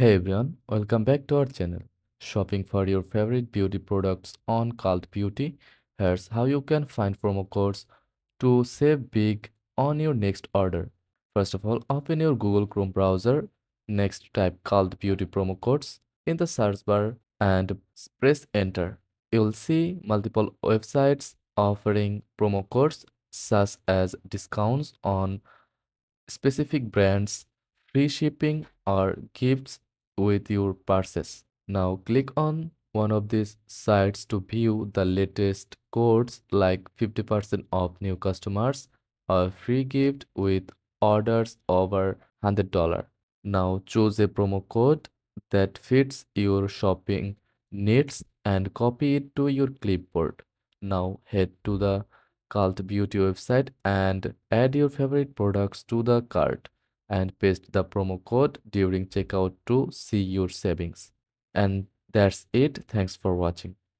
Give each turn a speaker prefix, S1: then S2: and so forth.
S1: Hey everyone, welcome back to our channel. Shopping for your favorite beauty products on Cult Beauty. Here's how you can find promo codes to save big on your next order. First of all, open your Google Chrome browser. Next, type Cult Beauty promo codes in the search bar and press enter. You'll see multiple websites offering promo codes such as discounts on specific brands, free shipping, or gifts with your purchase. Now click on one of these sites to view the latest codes like 50% off new customers or free gift with orders over $100. Now choose a promo code that fits your shopping needs and copy it to your clipboard. Now head to the Cult Beauty website and add your favorite products to the cart and paste the promo code during checkout to see your savings. And that's it. Thanks for watching.